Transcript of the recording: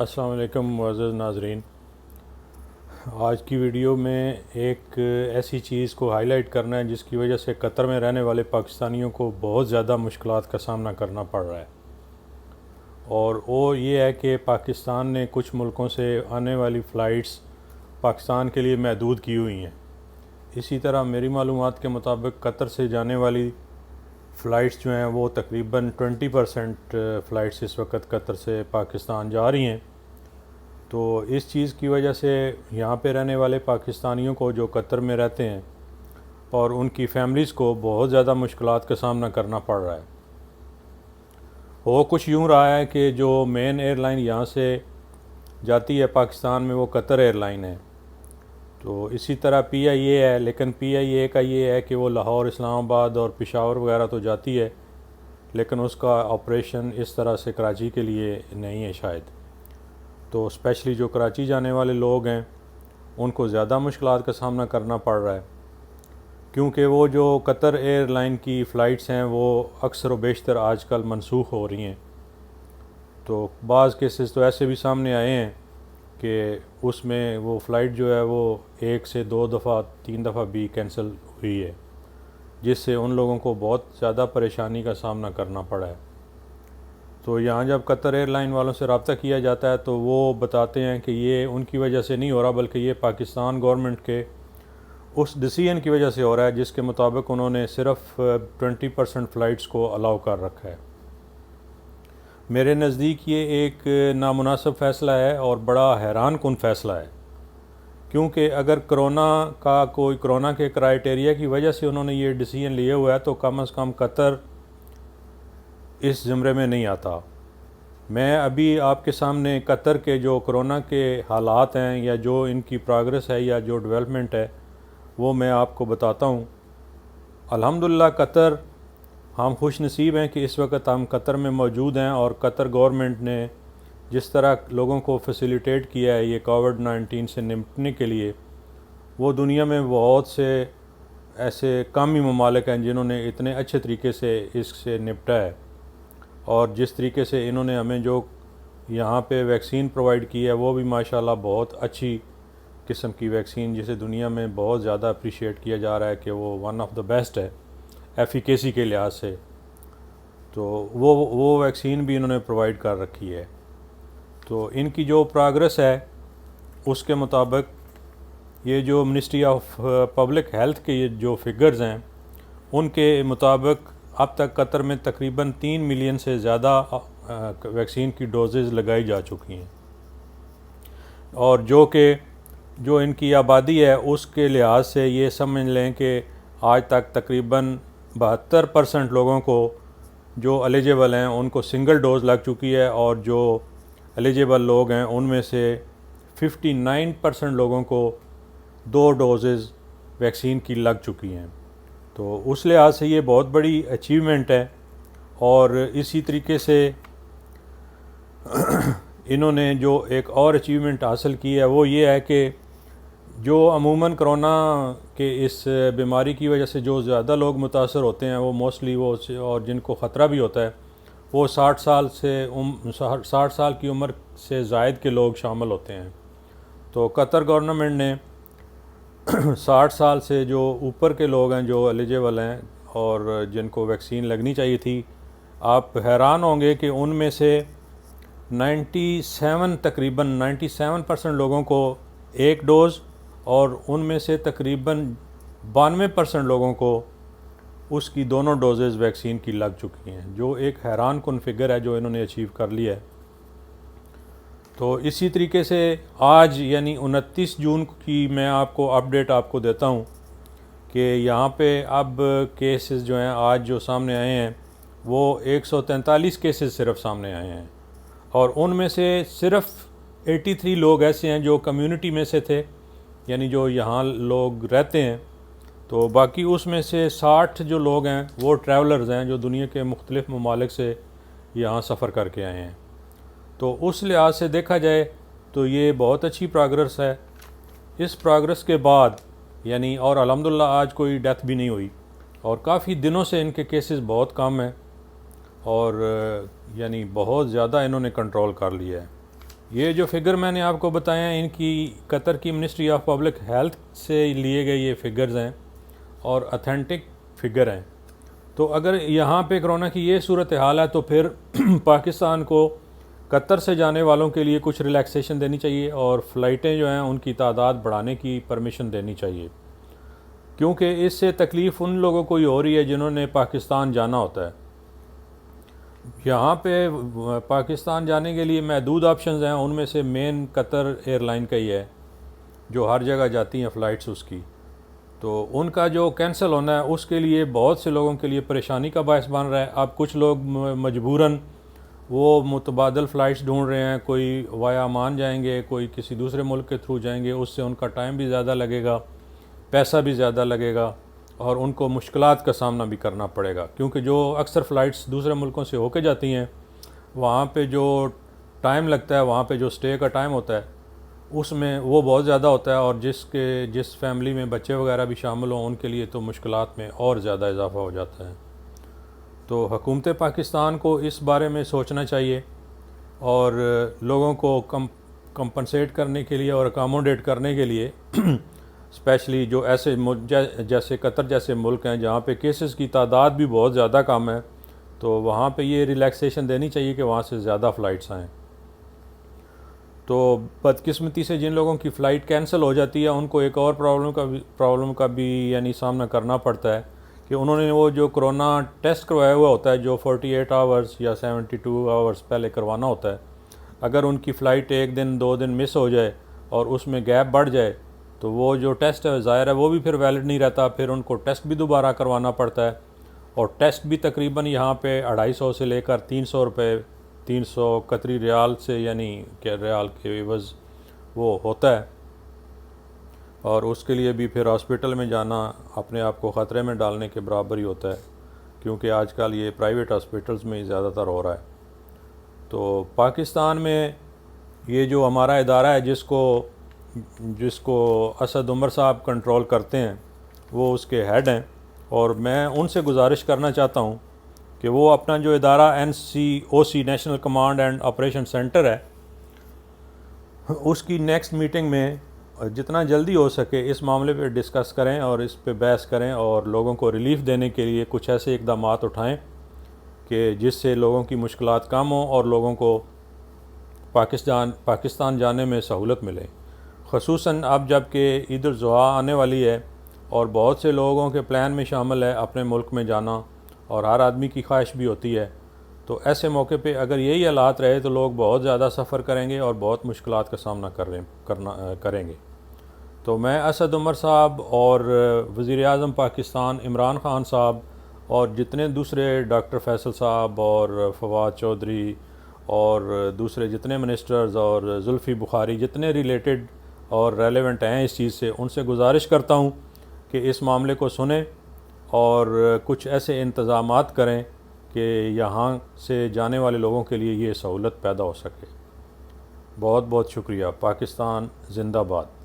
अस्सलाम वालेकुम मुअज़्ज़ज़ नाज़रीन। आज की वीडियो में एक ऐसी चीज़ को हाईलाइट करना है जिसकी वजह से कतर में रहने वाले पाकिस्तानियों को बहुत ज़्यादा मुश्किलात का सामना करना पड़ रहा है, और वो ये है कि पाकिस्तान ने कुछ मुल्कों से आने वाली फ़्लाइट्स पाकिस्तान के लिए महदूद की हुई हैं। इसी तरह मेरी मालूमात के मुताबिक कतर से जाने वाली फ़्लाइट्स जो हैं वो तकरीबन 20% फ़्लाइट्स इस वक्त कतर से पाकिस्तान जा रही हैं। तो इस चीज़ की वजह से यहाँ पे रहने वाले पाकिस्तानियों को जो कतर में रहते हैं और उनकी फैमिलीज़ को बहुत ज़्यादा मुश्किलात का सामना करना पड़ रहा है। वो कुछ यूँ रहा है कि जो मेन एयरलाइन यहाँ से जाती है पाकिस्तान में वो कतर एयरलाइन है। तो इसी तरह PIA है, लेकिन PIA का ये है कि वो लाहौर, इस्लामाबाद और पेशावर वगैरह तो जाती है, लेकिन उसका ऑपरेशन इस तरह से कराची के लिए नहीं है शायद। तो स्पेशली जो कराची जाने वाले लोग हैं उनको ज़्यादा मुश्किलात का सामना करना पड़ रहा है, क्योंकि वो जो कतर एयरलाइन की फ़्लाइट्स हैं वो अक्सर व बेशतर आजकल मनसूख हो रही हैं। तो बाज़ केसेस तो ऐसे भी सामने आए हैं कि उसमें वो फ़्लाइट जो है वो 1 से 2 दफ़ा 3 दफ़ा भी कैंसिल हुई है, जिससे उन लोगों को बहुत ज़्यादा परेशानी का सामना करना पड़ा है। तो यहाँ जब कतर एयरलाइन वालों से रब्ता किया जाता है तो वो बताते हैं कि ये उनकी वजह से नहीं हो रहा, बल्कि ये पाकिस्तान गवर्नमेंट के उस डिसीजन की वजह से हो रहा है जिसके मुताबिक उन्होंने सिर्फ 20% फ़्लाइट्स को अलाउ कर रखा है। मेरे नज़दीक ये एक नामुनासिब फ़ैसला है और बड़ा हैरान कुन फ़ैसला है, क्योंकि अगर कोरोना के क्राइटेरिया की वजह से उन्होंने ये डिसीजन लिया हुआ है तो कम अज़ कम कतर इस ज़ुमरे में नहीं आता। मैं अभी आपके सामने कतर के जो कोरोना के हालात हैं या जो इनकी प्रोग्रेस है या जो डेवलपमेंट है वो मैं आपको बताता हूँ। अल्हम्दुलिल्लाह कतर, हम खुश नसीब हैं कि इस वक्त हम कतर में मौजूद हैं, और कतर गवर्नमेंट ने जिस तरह लोगों को फैसिलिटेट किया है ये कोविड-19 से निपटने के लिए, वो दुनिया में बहुत से ऐसे कम ही ममालिक हैं जिन्होंने इतने अच्छे तरीके से इससे निपटा है। और जिस तरीके से इन्होंने हमें जो यहाँ पे वैक्सीन प्रोवाइड की है वो भी माशाल्लाह बहुत अच्छी किस्म की वैक्सीन, जिसे दुनिया में बहुत ज़्यादा अप्रिशिएट किया जा रहा है कि वो वन ऑफ द बेस्ट है एफिकेसी के लिहाज से। तो वो वैक्सीन भी इन्होंने प्रोवाइड कर रखी है। तो इनकी जो प्रोग्रेस है उसके मुताबिक ये जो मिनिस्ट्री ऑफ पब्लिक हेल्थ के ये जो फिगर्स हैं उनके मुताबिक अब तक कतर में तकरीबन 3 मिलियन से ज़्यादा वैक्सीन की डोजेज़ लगाई जा चुकी हैं, और जो इनकी आबादी है उसके लिहाज से ये समझ लें कि आज तक तकरीबन 72% लोगों को जो एलिजिबल हैं उनको सिंगल डोज़ लग चुकी है, और जो एलिजिबल लोग हैं उनमें से 59% लोगों को 2 डोजेज़ वैक्सीन की लग चुकी हैं। तो उस लिहाज से ये बहुत बड़ी अचीवमेंट है। और इसी तरीके से इन्होंने जो एक और अचीवमेंट हासिल की है वो ये है कि जो अमूमन कोरोना के इस बीमारी की वजह से जो ज़्यादा लोग मुतासर होते हैं वो मोस्टली वो, और जिनको ख़तरा भी होता है, वो 60 साल की उम्र से ज़ायद के लोग शामिल होते हैं। तो कतर गवर्नमेंट ने 60 साल से जो ऊपर के लोग हैं जो एलिजिबल हैं और जिनको वैक्सीन लगनी चाहिए थी, आप हैरान होंगे कि उनमें से तकरीबन 97% लोगों को 1 डोज़, और उनमें से तकरीबन 92% लोगों को उसकी दोनों डोजेज़ वैक्सीन की लग चुकी हैं, जो एक हैरान कुन फिगर है जो इन्होंने अचीव कर लिया है। तो इसी तरीके से आज यानी 29 जून की मैं आपको अपडेट आपको देता हूँ कि यहाँ पे अब केसेस जो हैं आज जो सामने आए हैं वो 143 केसेस सिर्फ सामने आए हैं, और उनमें से सिर्फ 83 लोग ऐसे हैं जो कम्युनिटी में से थे, यानी जो यहाँ लोग रहते हैं। तो बाकी उसमें से 60 जो लोग हैं वो ट्रैवलर्स हैं जो दुनिया के मुख्तलिफ़ ममालिक से यहाँ सफ़र करके आए हैं। तो उस लिहाज से देखा जाए तो ये बहुत अच्छी प्रोग्रेस है। इस प्रोग्रेस के बाद यानी, और अल्हम्दुलिल्लाह आज कोई डेथ भी नहीं हुई, और काफ़ी दिनों से इनके केसेस बहुत कम हैं, और यानी बहुत ज़्यादा इन्होंने कंट्रोल कर लिया है। ये जो फिगर मैंने आपको बताए हैं इनकी कतर की मिनिस्ट्री ऑफ पब्लिक हेल्थ से लिए गए ये फिगर्स हैं और अथेंटिक फिगर हैं। तो अगर यहाँ पे कोरोना की ये सूरत हाल है तो फिर पाकिस्तान को कतर से जाने वालों के लिए कुछ रिलैक्सेशन देनी चाहिए और फ़्लाइटें जो हैं उनकी तादाद बढ़ाने की परमिशन देनी चाहिए, क्योंकि इससे तकलीफ़ उन लोगों को ही हो रही है जिन्होंने पाकिस्तान जाना होता है। यहाँ पे पाकिस्तान जाने के लिए महदूद ऑप्शंस हैं, उनमें से मेन कतर एयरलाइन का ही है जो हर जगह जाती हैं फ़्लाइट्स उसकी। तो उनका जो कैंसिल होना है उसके लिए बहुत से लोगों के लिए परेशानी का बायस बन रहा है। अब कुछ लोग मजबूरन वो मुतबादल फ़्लाइट्स ढूंढ रहे हैं, कोई वाया अमान जाएंगे, कोई किसी दूसरे मुल्क के थ्रू जाएंगे, उससे उनका टाइम भी ज़्यादा लगेगा, पैसा भी ज़्यादा लगेगा और उनको मुश्किलात का सामना भी करना पड़ेगा, क्योंकि जो अक्सर फ़्लाइट्स दूसरे मुल्कों से होके जाती हैं वहाँ पे जो टाइम लगता है, वहाँ पे जो स्टे का टाइम होता है उसमें वो बहुत ज़्यादा होता है और जिस फैमिली में बच्चे वगैरह भी शामिल हों उनके लिए तो मुश्किलात में और ज़्यादा इजाफ़ा हो जाता है। तो हुकूमत पाकिस्तान को इस बारे में सोचना चाहिए और लोगों को कंपनसेट करने के लिए और अकामोडेट करने के लिए स्पेशली जो ऐसे जैसे कतर जैसे मुल्क हैं जहाँ पे केसेस की तादाद भी बहुत ज़्यादा कम है, तो वहाँ पे ये रिलैक्सेशन देनी चाहिए कि वहाँ से ज़्यादा फ़्लाइट्स आएँ। तो बदकिस्मती से जिन लोगों की फ़्लाइट कैंसिल हो जाती है उनको एक और प्रॉब्लम का भी यानी सामना करना पड़ता है कि उन्होंने वो जो कोरोना टेस्ट करवाया हुआ होता है जो 48 आवर्स या 72 आवर्स पहले करवाना होता है, अगर उनकी फ़्लाइट एक दिन 2 दिन मिस हो जाए और उसमें गैप बढ़ जाए तो वो जो टेस्ट है ज़ाहिर है वो भी फिर वैलिड नहीं रहता, फिर उनको टेस्ट भी दोबारा करवाना पड़ता है और टेस्ट भी तकरीबन यहाँ पे 250 से लेकर 300 रुपये, 300 कतरी रियाल से यानी क्या रियाल के एवज़ वो होता है और उसके लिए भी फिर हॉस्पिटल में जाना अपने आप को ख़तरे में डालने के बराबर ही होता है, क्योंकि आजकल ये प्राइवेट हॉस्पिटल्स में ही ज़्यादातर हो रहा है। तो पाकिस्तान में ये जो हमारा इदारा है जिसको असद उमर साहब कंट्रोल करते हैं वो उसके हेड हैं और मैं उनसे गुजारिश करना चाहता हूँ कि वो अपना जो इदारा NCOC national command and operation centre है उसकी नेक्स्ट मीटिंग में जितना जल्दी हो सके इस मामले पे डिस्कस करें और इस पे बहस करें और लोगों को रिलीफ़ देने के लिए कुछ ऐसे इक़दाम उठाएं कि जिससे लोगों की मुश्किलात कम हों और लोगों को पाकिस्तान जाने में सहूलत मिले। ख़ुसूसन अब जबकि ईद उल ज़ुहा आने वाली है और बहुत से लोगों के प्लान में शामिल है अपने मुल्क में जाना और हर आदमी की ख्वाहिश भी होती है, तो ऐसे मौके पे अगर यही हालात रहे तो लोग बहुत ज़्यादा सफ़र करेंगे और बहुत मुश्किलात का सामना करेंगे। तो मैं असद उमर साहब और वज़ीर आज़म पाकिस्तान इमरान ख़ान साहब और जितने दूसरे डॉक्टर फैसल साहब और फवाद चौधरी और दूसरे जितने मिनिस्टर्स और जुल्फ़ी बुखारी जितने रिलेटेड और रेलेवेंट हैं इस चीज़ से, उनसे गुजारिश करता हूँ कि इस मामले को सुनें और कुछ ऐसे इंतज़ामात करें कि यहाँ से जाने वाले लोगों के लिए ये सहूलत पैदा हो सके। बहुत बहुत शुक्रिया। पाकिस्तान ज़िंदाबाद।